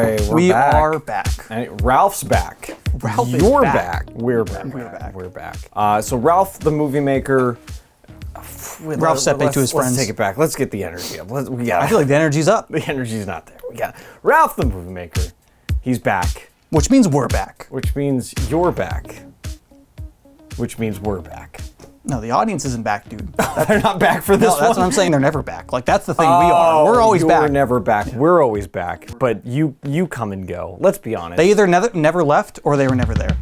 boy, we back. are back. And Ralph's back. Ralph is You're back. We're back. We're back. So Ralph the Movie Maker. Ralph stepped into his friends. Let's take it back. Let's get the energy up. I feel like the energy's up. The energy's not there. We got Ralph the Movie Maker. He's back. Which means we're back. Which means you're back. Which means we're back. No, the audience isn't back, dude. They're not back for this one? No, that's what I'm saying. They're never back. Like, that's the thing. We are. We're always back. We're never back. Yeah. We're always back. But you come and go. Let's be honest. They either never left or they were never there.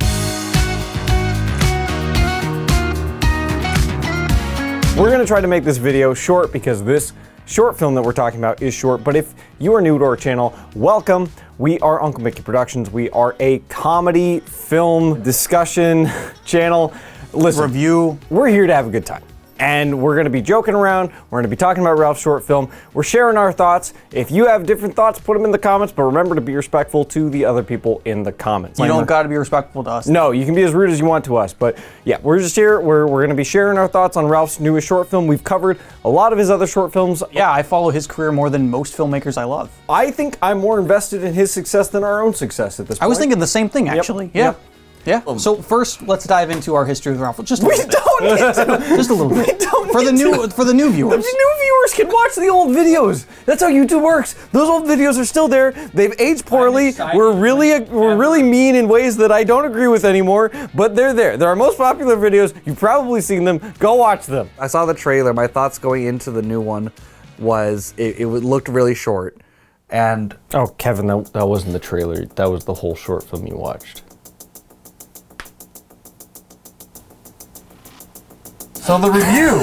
We're going to try to make this video short because this short film that we're talking about is short. But if you are new to our channel, welcome. We are Uncle Mikki Productions. We are a comedy film discussion channel. Listen, Review. We're here to have a good time. And we're gonna be joking around. We're gonna be talking about Ralph's short film. We're sharing our thoughts. If you have different thoughts, put them in the comments, but remember to be respectful to the other people in the comments. You don't gotta be respectful to us. No, you can be as rude as you want to us, but yeah, we're just here. We're gonna be sharing our thoughts on Ralph's newest short film. We've covered a lot of his other short films. Yeah, I follow his career more than most filmmakers I love. I think I'm more invested in his success than our own success at this point. I was thinking the same thing, actually. Yep. Yeah. Yep. Yeah. So first, let's dive into our history with Ralph. Just a little bit. Don't need to. Just a little bit. For the new viewers. The new viewers can watch the old videos. That's how YouTube works. Those old videos are still there. They've aged poorly. We're really mean in ways that I don't agree with anymore, but they're there. They're our most popular videos. You've probably seen them. Go watch them. I saw the trailer. My thoughts going into the new one was it looked really short. And oh, Kevin, that wasn't the trailer. That was the whole short film you watched. So the review.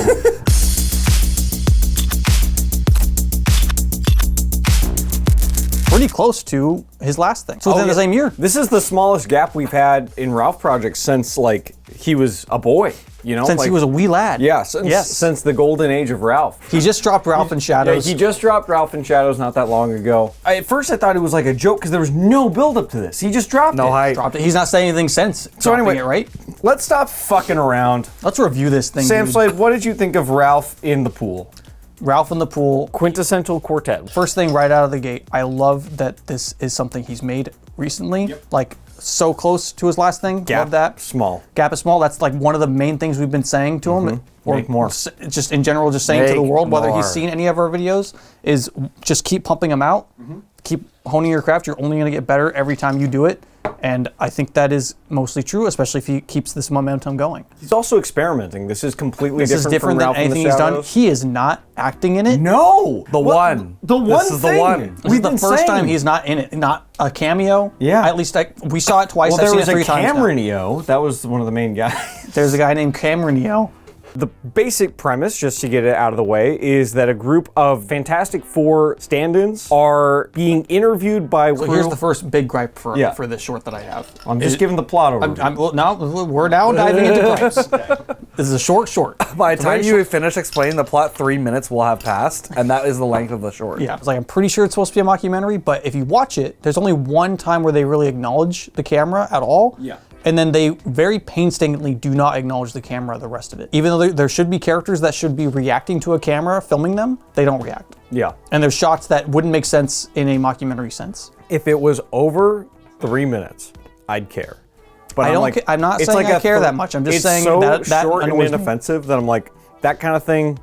Pretty close to his last thing. So within the same year. This is the smallest gap we've had in Ralph projects since like he was a boy, you know? Since he was a wee lad. Yeah, since the golden age of Ralph. He just dropped Ralph in Shadows. Yeah, he just dropped Ralph in Shadows not that long ago. At first I thought it was like a joke because there was no build up to this. He just dropped it. No hype. Dropped it. He's not saying anything since. So anyway, it, right? Let's stop fucking around. Let's review this thing, Sam dude. Slade, what did you think of Ralph in the Pool? Ralph in the Pool. Quintessential Quartet. First thing right out of the gate, I love that this is something he's made recently. Yep. Like, so close to his last thing. Gap love that. Small. Gap is small. That's like one of the main things we've been saying to him. Or Make more. Just in general, just saying to the world, whether he's seen any of our videos, is just keep pumping them out. Keep honing your craft. You're only going to get better every time you do it. And I think that is mostly true, especially if he keeps this momentum going. He's also experimenting. This is completely different from than Ralph anything in the he's done. Shadows. He is not acting in it. No! The one. This is the one. This is the first time he's not in it. Not a cameo. Yeah. At least we saw it twice. Well, I've there seen was it 3 a times now. Cameron-io. That was one of the main guys. There's a guy named Cameron-io. The basic premise, just to get it out of the way, is that a group of Fantastic Four stand-ins are being interviewed by... So here's the first big gripe for this short that I have. I'm just giving the plot overview. We're now diving into gripes. This is a short. By the time you finish explaining the plot, 3 minutes will have passed, and that is the length of the short. Yeah, it's like I'm pretty sure it's supposed to be a mockumentary, but if you watch it, there's only one time where they really acknowledge the camera at all. Yeah. And then they very painstakingly do not acknowledge the camera the rest of it. Even though there should be characters that should be reacting to a camera, filming them, they don't react. Yeah. And there's shots that wouldn't make sense in a mockumentary sense. If it was over 3 minutes, I'd care. But I'm not saying I care that much. I'm just saying that it's so short and annoys me. inoffensive that I'm like, that kind of thing,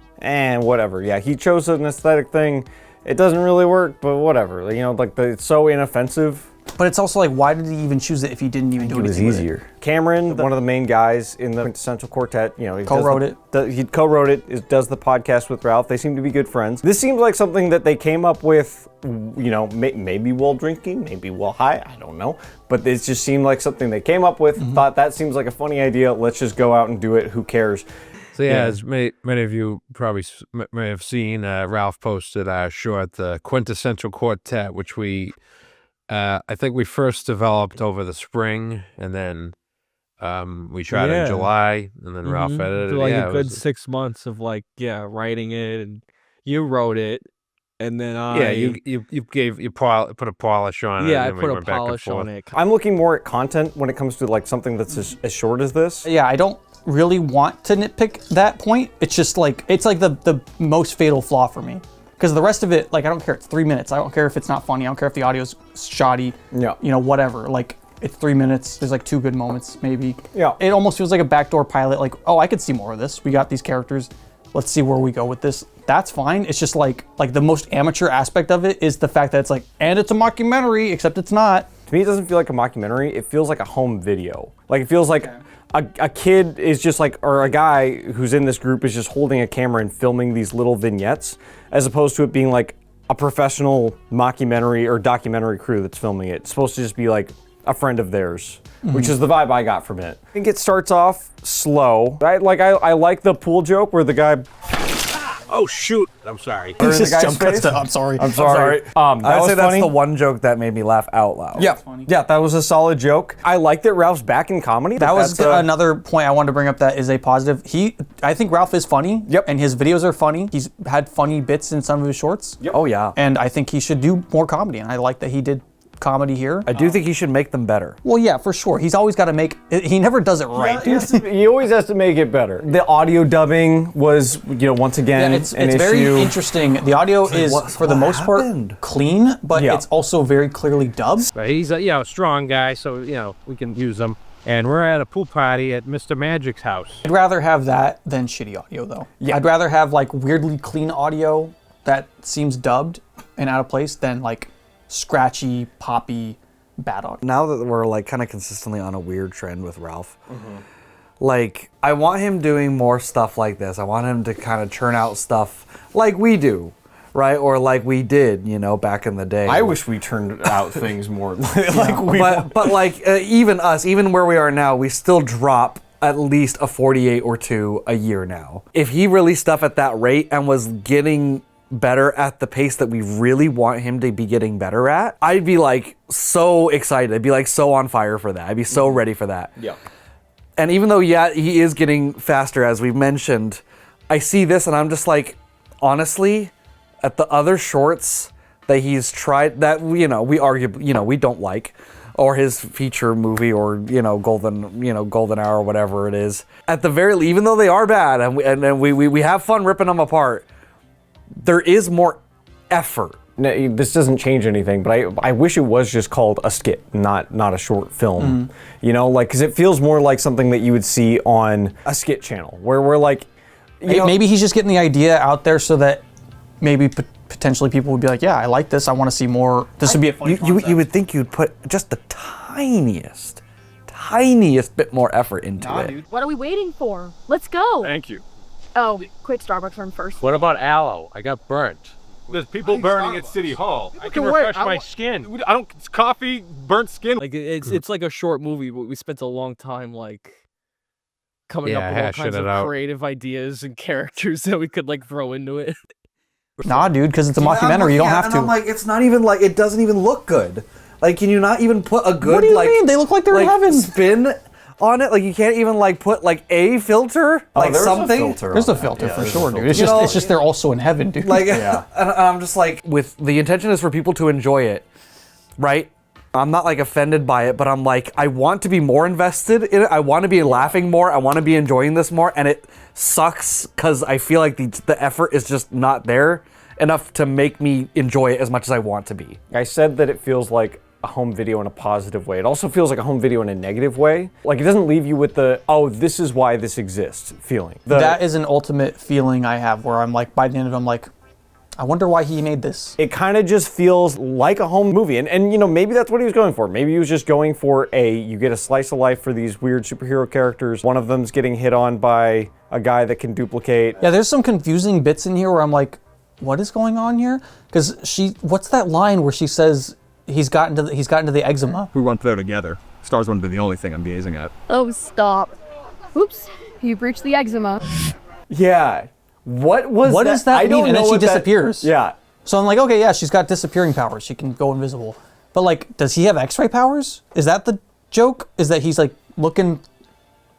whatever. Yeah, he chose an aesthetic thing. It doesn't really work, but whatever. You know, like it's so inoffensive. But it's also like, why did he even choose it if he didn't even do anything? It was easier. Cameron, one of the main guys in the Quintessential Quartet, you know, he co-wrote it. He co-wrote it, does the podcast with Ralph. They seem to be good friends. This seems like something that they came up with, you know, maybe while drinking, maybe while high, I don't know. But it just seemed like something they came up with, thought that seems like a funny idea, let's just go out and do it, who cares? So yeah, as many of you probably may have seen, Ralph posted our short, the Quintessential Quartet, which I think we first developed over the spring, and then we tried in July, and then Ralph edited it. Like a good 6 months of writing it, and you wrote it, and then you put a polish on it. Yeah, I and put we a went back and polish on forth. it. I'm looking more at content when it comes to like something that's as short as this. Yeah, I don't really want to nitpick that point. It's just like, it's like the most fatal flaw for me. Because the rest of it, like, I don't care. It's 3 minutes. I don't care if it's not funny. I don't care if the audio's shoddy. Yeah. You know, whatever. Like, it's 3 minutes. There's like 2 good moments, maybe. Yeah. It almost feels like a backdoor pilot. Like, oh, I could see more of this. We got these characters. Let's see where we go with this. That's fine. It's just like the most amateur aspect of it is the fact that it's like, and it's a mockumentary, except it's not. To me, it doesn't feel like a mockumentary. It feels like a home video. Like, it feels like a kid is just like, or a guy who's in this group is just holding a camera and filming these little vignettes, as opposed to it being like a professional mockumentary or documentary crew that's filming it. It's supposed to just be like a friend of theirs, which is the vibe I got from it. I think it starts off slow. I like the pool joke where the guy. Oh shoot! I'm sorry. Or in the Just guy's jump cuts face. to, I'm sorry. I'm sorry. That I'd was say that's funny. the one joke that made me laugh out loud. Yeah, yeah, that was a solid joke. I like that Ralph's back in comedy. That was That's, another point I wanted to bring up that is a positive. I think Ralph is funny. Yep. And his videos are funny. He's had funny bits in some of his shorts. Yep. Oh yeah. And I think he should do more comedy. And I like that he did comedy here. I do think he should make them better. Well, yeah, for sure. He's always got to make. He never does it right, dude. He always has to make it better. The audio dubbing was, once again, Yeah, it's an issue. very interesting. The audio is, for the most happened? part, clean, but Yeah. it's also very clearly dubbed. But he's a strong guy, so we can use him. And we're at a pool party at Mr. Magic's house. I'd rather have that than shitty audio, though. Yeah. I'd rather have like weirdly clean audio that seems dubbed and out of place than like scratchy, poppy, bad audio. Now that we're like kind of consistently on a weird trend with Ralph, like I want him doing more stuff like this. I want him to kind of churn out stuff like we do, right? Or like we did, back in the day. I wish we turned out things more like we. but like even us, even where we are now, we still drop at least a 48 or 2 a year now. If he released stuff at that rate and was getting better at the pace that we really want him to be getting better at, I'd be like so excited. I'd be like so on fire for that. I'd be so ready for that. Yeah. And even though, yeah, he is getting faster, as we've mentioned, I see this and I'm just like, honestly, at the other shorts that he's tried, that, we argue, we don't like, or his feature movie, or, Golden Hour, whatever it is, at the very least, even though they are bad and we have fun ripping them apart, there is more effort. No, this doesn't change anything, but I wish it was just called a skit, not a short film. Because it feels more like something that you would see on a skit channel, where we're like, Maybe he's just getting the idea out there so that maybe potentially people would be like, yeah, I like this. I want to see more. This would be a funny concept. You would think you'd put just the tiniest bit more effort into it. Dude. What are we waiting for? Let's go. Thank you. Oh, quick Starbucks run first. What about aloe? I got burnt. There's people burning at City Hall. I can refresh my skin. It's coffee, burnt skin. Like it's like a short movie, but we spent a long time like coming up with all hashing kinds it of out. creative ideas and characters that we could like throw into it. Nah, dude, because it's a mockumentary. You don't have to. I'm like, it's not even like, it doesn't even look good. Like, can you not even put a good, What do you mean? They look like they're in heaven. spin on it? Like, you can't even like put like a filter, like there's something. a filter. There's a on that. filter Yeah, for there's a sure, filter. dude. It's just they're also in heaven, dude. Like, Yeah. and I'm just like, with the intention is for people to enjoy it, right? I'm not like offended by it, but I'm like, I want to be more invested in it. I want to be laughing more. I want to be enjoying this more, and it sucks because I feel like the effort is just not there enough to make me enjoy it as much as I want to be. I said that it feels like a home video in a positive way. It also feels like a home video in a negative way. Like, it doesn't leave you with the, oh, this is why this exists feeling. That is an ultimate feeling I have where I'm like, by the end of it, I'm like, I wonder why he made this. It kind of just feels like a home movie. And maybe that's what he was going for. Maybe he was just going for you get a slice of life for these weird superhero characters. One of them's getting hit on by a guy that can duplicate. Yeah, there's some confusing bits in here where I'm like, what is going on here? Because what's that line where she says he's gotten to the eczema? We run there together. Stars wouldn't be the only thing I'm gazing at. Oh, stop. Oops, you breached the eczema. Yeah. What does that mean? don't And then know she what that- disappears. Yeah. So I'm like, okay, yeah, she's got disappearing powers. She can go invisible. But like, does he have X-ray powers? Is that the joke? Is that he's like looking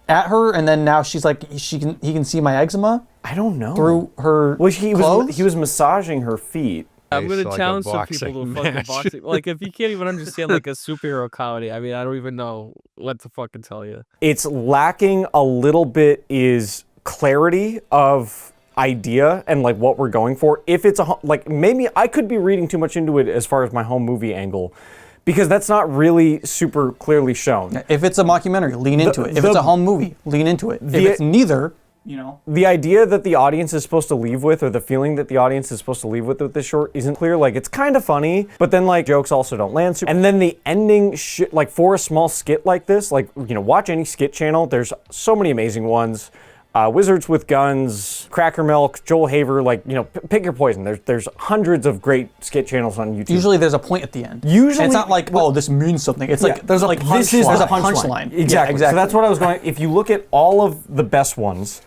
at her and then now she's like, he can see my eczema I don't know. through her clothes? He was massaging her feet. I'm gonna Like a challenge some boxing people to fucking match. boxing. Like, if you can't even understand like a superhero comedy, I mean, I don't even know what to fucking tell you. It's lacking a little bit is clarity of idea and like what we're going for. If it's like, maybe I could be reading too much into it as far as my home movie angle, because that's not really super clearly shown. If it's a mockumentary, lean into it. If it's a home movie, lean into it. If it's neither, you know. The idea that the audience is supposed to leave with, or the feeling that the audience is supposed to leave with this short isn't clear. Like, it's kind of funny, but then like jokes also don't land super. And then the ending, like for a small skit like this, like, you know, watch any skit channel. There's so many amazing ones. Wizards with Guns, Cracker Milk, Joel Haver, like, you know, pick your poison. There's hundreds of great skit channels on YouTube. Usually there's a point at the end. Usually, and it's not like, oh, this means something. It's like, there's a like punchline. there's a punchline. Exactly. Yeah, exactly. So that's what I was going. If you look at all of the best ones,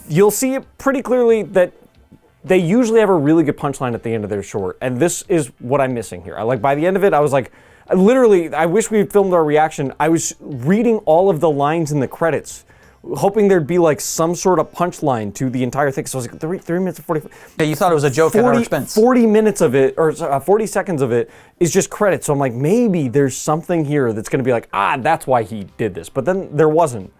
you'll see it pretty clearly that they usually have a really good punchline at the end of their short. And this is what I'm missing here. Like, by the end of it, I was like, literally, I wish we filmed our reaction. I was reading all of the lines in the credits, hoping there'd be like some sort of punchline to the entire thing. So I was like, 3 minutes and 40. Yeah, you thought it was a joke at our expense. 40 minutes of it, or 40 seconds of it, is just credits. So I'm like, maybe there's something here that's going to be like, that's why he did this. But then there wasn't.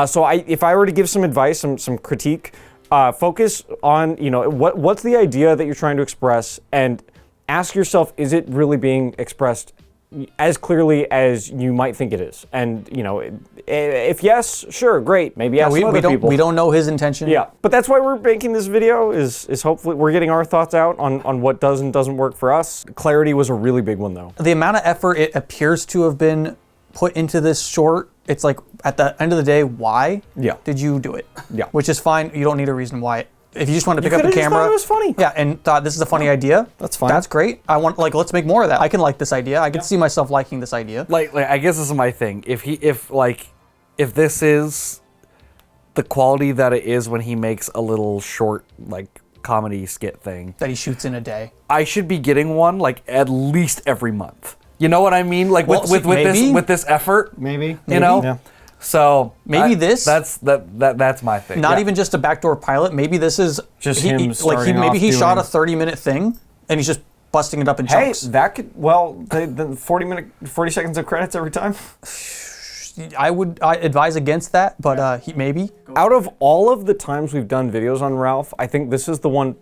So if I were to give some advice, some critique, focus on, you know, what's the idea that you're trying to express, and ask yourself, is it really being expressed as clearly as you might think it is? And, you know, if yes, sure, great. Maybe ask some other people. We don't know his intention. Yeah, but that's why we're making this video, is hopefully we're getting our thoughts out on what does and doesn't work for us. Clarity was a really big one, though. The amount of effort it appears to have been put into this short, it's like, at the end of the day, why did you do it? Yeah. Which is fine. You don't need a reason why. If you just want to pick up a just camera, thought it was funny. Yeah, and thought this is a funny idea, that's fine. That's great. I want, like, let's make more of that. I can like this idea. I can see myself liking this idea. Like I guess this is my thing. If this is the quality that it is when he makes a little short, like, comedy skit thing that he shoots in a day, I should be getting one like at least every month. You know what I mean? Like, with this effort, maybe. You know. Yeah. So maybe that's my thing. Not even just a backdoor pilot. Maybe this is just him starting maybe he shot a doing 30-minute thing and he's just busting it up in chunks. Hey, that could, well, the 40 seconds of credits every time. I advise against that, but maybe. Out of all of the times we've done videos on Ralph, I think this is the one,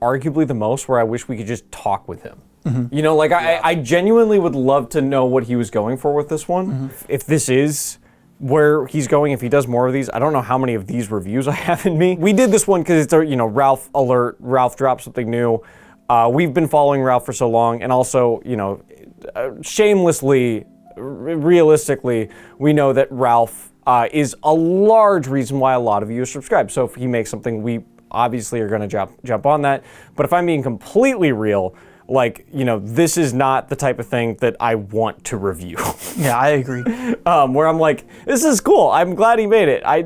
arguably the most, where I wish we could just talk with him. Mm-hmm. You know, like, I genuinely would love to know what he was going for with this one. Mm-hmm. If this is where he's going, if he does more of these, I don't know how many of these reviews I have in me. We did this one because it's a, you know, Ralph alert, Ralph dropped something new. We've been following Ralph for so long, and also, you know, shamelessly, realistically, we know that Ralph is a large reason why a lot of you are subscribed. So if he makes something, we obviously are going to jump on that. But if I'm being completely real, like, you know, this is not the type of thing that I want to review. Yeah, I agree. Where I'm like, this is cool. I'm glad he made it. I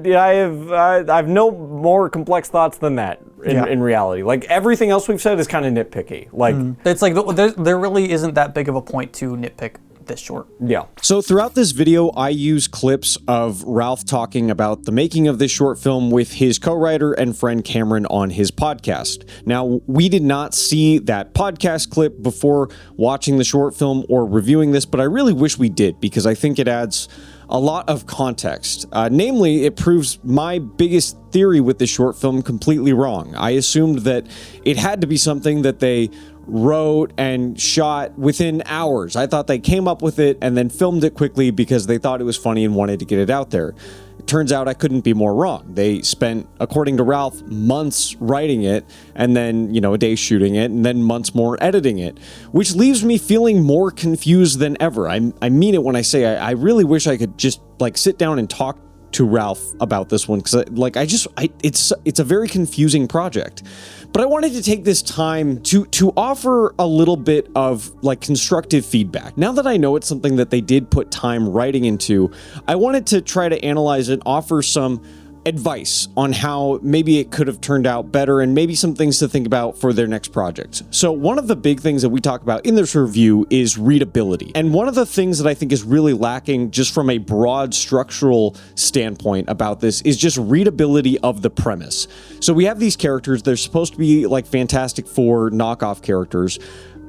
have no more complex thoughts than that in reality. Like, everything else we've said is kind of nitpicky. Like, it's like there really isn't that big of a point to nitpick this short. Yeah. So throughout this video, I use clips of Ralph talking about the making of this short film with his co-writer and friend Cameron on his podcast. Now, we did not see that podcast clip before watching the short film or reviewing this, but I really wish we did, because I think it adds a lot of context. Namely, it proves my biggest theory with this short film completely wrong. I assumed that it had to be something that they wrote and shot within hours. I thought they came up with it and then filmed it quickly because they thought it was funny and wanted to get it out there. It turns out I couldn't be more wrong. They spent, according to Ralph, months writing it, and then, you know, a day shooting it, and then months more editing it, which leaves me feeling more confused than ever. I mean it when I say I really wish I could just, like, sit down and talk to Ralph about this one, because, like, it's a very confusing project. But I wanted to take this time to offer a little bit of, like, constructive feedback. Now that I know it's something that they did put time writing into, I wanted to try to analyze it, offer some advice on how maybe it could have turned out better, and maybe some things to think about for their next project. So one of the big things that we talk about in this review is readability. And one of the things that I think is really lacking, just from a broad structural standpoint about this, is just readability of the premise. So we have these characters, they're supposed to be like Fantastic Four knockoff characters,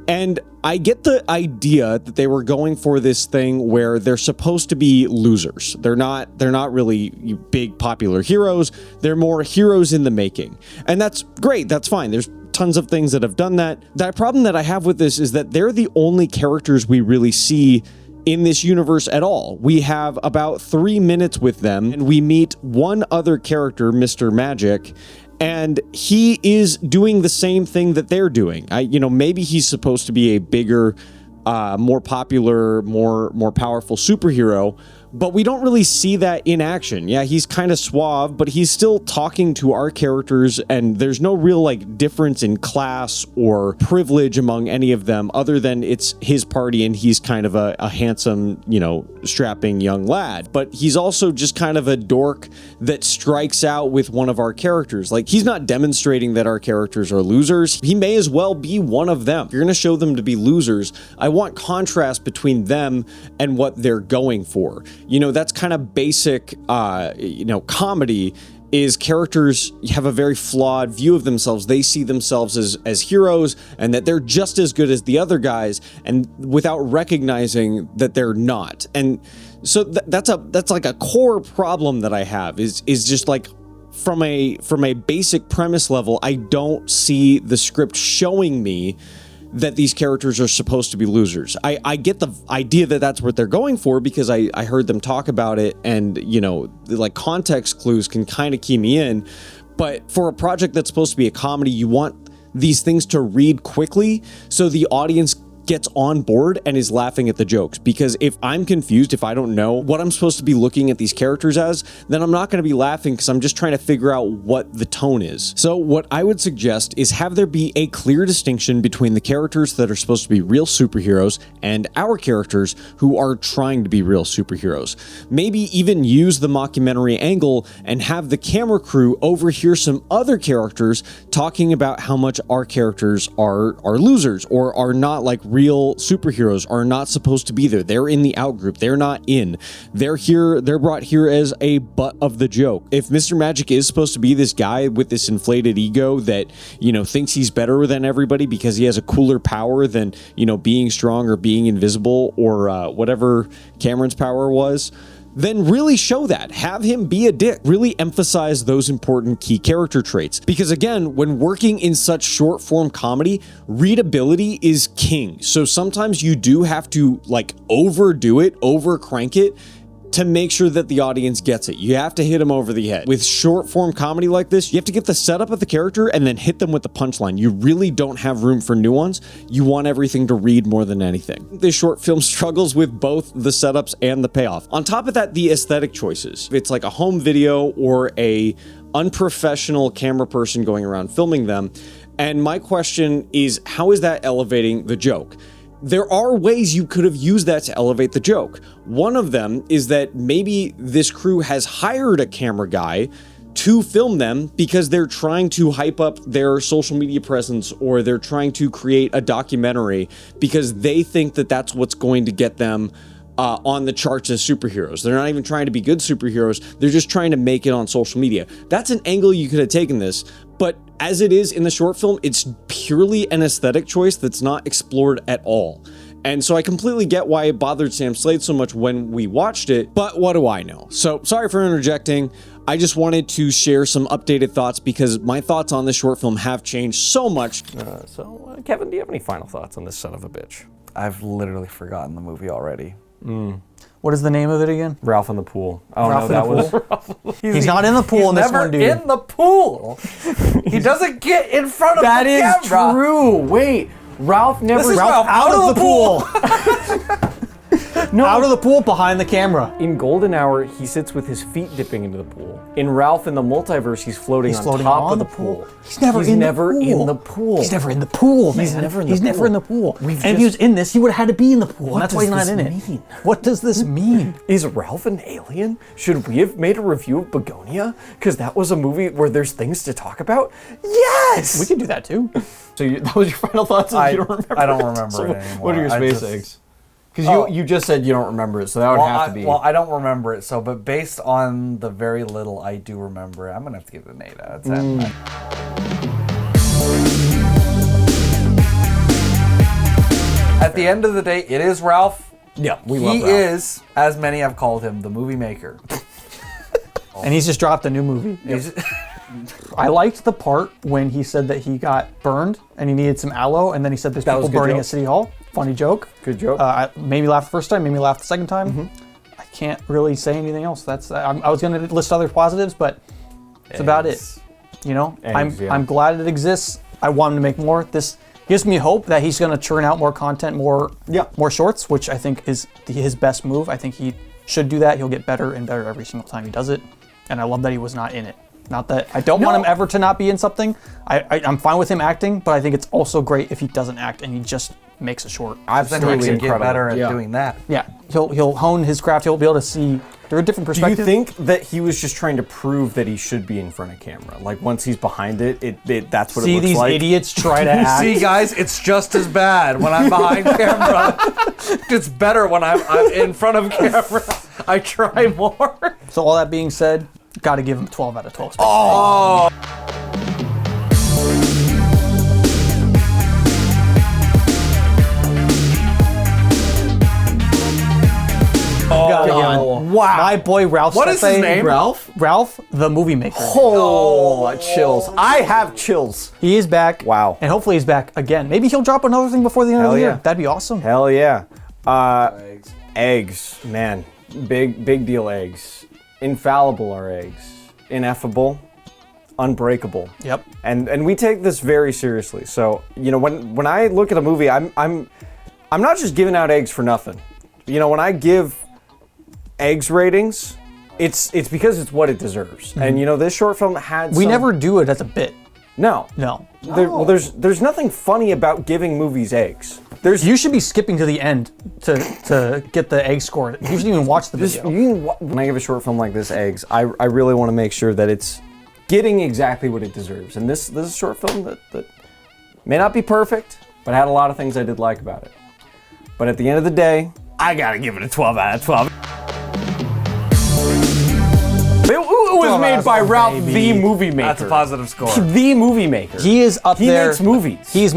And I get the idea that they were going for this thing where they're supposed to be losers. They're not really big popular heroes. They're more heroes in the making. And that's great. That's fine. There's tons of things that have done that. The problem that I have with this is that they're the only characters we really see in this universe at all. We have about 3 minutes with them, and we meet one other character, Mr. Magic, and he is doing the same thing that they're doing. Maybe he's supposed to be a bigger, more popular, more powerful superhero, but we don't really see that in action. Yeah, he's kind of suave, but he's still talking to our characters, and there's no real difference in class or privilege among any of them, other than it's his party and he's kind of a handsome, strapping young lad. But he's also just kind of a dork that strikes out with one of our characters. He's not demonstrating that our characters are losers. He may as well be one of them. If you're gonna show them to be losers, I want contrast between them and what they're going for. That's kind of basic, comedy is characters have a very flawed view of themselves. They see themselves as heroes and that they're just as good as the other guys, and without recognizing that they're not. And so that's a core problem that I have is just from a basic premise level, I don't see the script showing me that these characters are supposed to be losers. I get the idea that that's what they're going for because I heard them talk about it, and context clues can kind of key me in. But for a project that's supposed to be a comedy, you want these things to read quickly so the audience gets on board and is laughing at the jokes. Because if I'm confused, if I don't know what I'm supposed to be looking at these characters as, then I'm not going to be laughing because I'm just trying to figure out what the tone is. So what I would suggest is have there be a clear distinction between the characters that are supposed to be real superheroes and our characters who are trying to be real superheroes. Maybe even use the mockumentary angle and have the camera crew overhear some other characters talking about how much our characters are losers or are not real superheroes, are not supposed to be there. They're in the out group. They're not in. They're brought here as a butt of the joke. If Mr. Magic is supposed to be this guy with this inflated ego that, thinks he's better than everybody because he has a cooler power than, being strong or being invisible or whatever Cameron's power was, then really show that. Have him be a dick. Really emphasize those important key character traits. Because again, when working in such short form comedy, readability is king. So sometimes you do have to overdo it, over crank it, to make sure that the audience gets it. You have to hit them over the head. With short form comedy like this, you have to get the setup of the character and then hit them with the punchline. You really don't have room for nuance. You want everything to read more than anything. This short film struggles with both the setups and the payoff. On top of that, the aesthetic choices. It's like a home video or a unprofessional camera person going around filming them. And my question is, how is that elevating the joke? There are ways you could have used that to elevate the joke. One of them is that maybe this crew has hired a camera guy to film them because they're trying to hype up their social media presence, or they're trying to create a documentary because they think that that's what's going to get them on the charts as superheroes. They're not even trying to be good superheroes. They're just trying to make it on social media. That's an angle you could have taken this, but as it is in the short film, it's purely an aesthetic choice that's not explored at all. And so I completely get why it bothered Sam Slade so much when we watched it, but what do I know? So sorry for interjecting. I just wanted to share some updated thoughts because my thoughts on this short film have changed so much. Kevin, do you have any final thoughts on this son of a bitch? I've literally forgotten the movie already. What is the name of it again? Ralph in the Pool. Oh, Ralph no, in the Pool. He's not in the pool in this one, dude. Never in the pool. He doesn't get in front of the camera. That is true. Wait, Ralph never... This is Ralph out of the pool. No. Out of the pool, behind the camera. In Golden Hour, he sits with his feet dipping into the pool. In Ralph in the Multiverse, he's floating on top of the pool. He's never in the pool. He's never in the pool, man. He's never in the pool. And if he was in this, he would have had to be in the pool. That's why he's not in it. What does this mean? Is Ralph an alien? Should we have made a review of Begonia? Because that was a movie where there's things to talk about? Yes! We can do that too. So that was your final thoughts? You don't remember I don't remember it anymore. What are your space eggs? Because you just said you don't remember it, so that would have to be... Well, I don't remember it, but based on the very little I do remember it, I'm going to have to give it an 8 out of 10. At the end of the day, it is Ralph. Yeah, we love He Ralph. is, as many have called him, the movie maker. And he's just dropped a new movie. I liked the part when he said that he got burned and he needed some aloe, and then he said there's That was people a good burning joke. at City Hall. Funny joke. Good joke. Made me laugh the first time, made me laugh the second time. I can't really say anything else. I was going to list other positives, but it's about it. You know, I'm glad it exists. I want him to make more. This gives me hope that he's going to churn out more content, more shorts, which I think is his best move. I think he should do that. He'll get better and better every single time he does it. And I love that he was not in it. Not that I don't want him ever to not be in something. I'm fine with him acting, but I think it's also great if he doesn't act and he just makes a short. Absolutely Get incredible. better at doing that. Yeah, he'll hone his craft. He'll be able to see through a different Do you perspective. think that he was just trying to prove that he should be in front of camera? Like once he's behind it, that's what it See looks these like. idiots try to act. See, guys, it's just as bad when I'm behind camera. It's better when I'm in front of camera. I try more. So all that being said, got to give him 12 out of 12. Oh. Wow. My boy Ralph. What is his Stefe, name? Ralph, the movie maker. Oh, chills. I have chills. He is back. Wow. And hopefully he's back again. Maybe he'll drop another thing before the end of the year. yeah. That'd be awesome. Hell yeah. Eggs, man. Big deal eggs. Infallible are eggs. Ineffable. Unbreakable. Yep. And we take this very seriously. So, you know, when I look at a movie, I'm not just giving out eggs for nothing. You know, when I give eggs ratings, it's because it's what it deserves. And you know, this short film had We never do it as a bit. No. Well, there's nothing funny about giving movies eggs. You should be skipping to the end to get the egg score. You shouldn't even watch the video. When I give a short film like this eggs, I really want to make sure that it's getting exactly what it deserves. And this is a short film that may not be perfect, but had a lot of things I did like about it. But at the end of the day, I gotta give it a 12 out of 12. It was made by Ralph, the movie maker. That's a positive score. The movie maker. He is up there. He makes movies. He's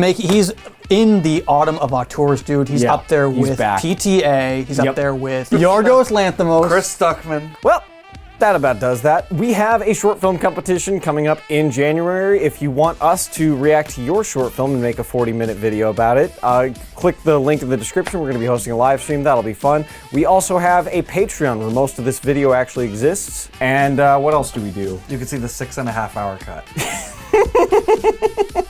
in the Autumn of Auteurs, dude. He's up there with back. PTA. He's up there with Yorgos Lanthimos. Chris Stuckman. Well, that about does that. We have a short film competition coming up in January. If you want us to react to your short film and make a 40-minute video about it, click the link in the description. We're going to be hosting a live stream. That'll be fun. We also have a Patreon where most of this video actually exists. And what else do we do? You can see the 6.5-hour cut.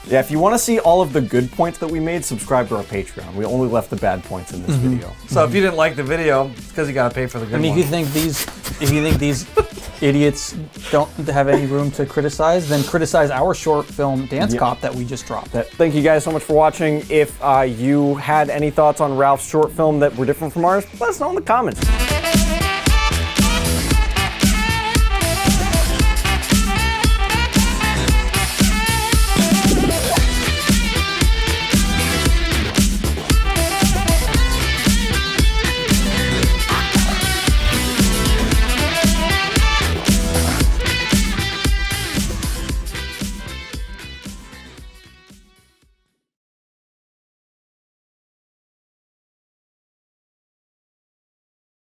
Yeah, if you want to see all of the good points that we made, subscribe to our Patreon. We only left the bad points in this video. So if you didn't like the video, it's because you got to pay for the good I mean, one. if you think these idiots don't have any room to criticize, then criticize our short film Dance Cop that we just dropped. Thank you guys so much for watching. If you had any thoughts on Ralph's short film that were different from ours, let us know in the comments.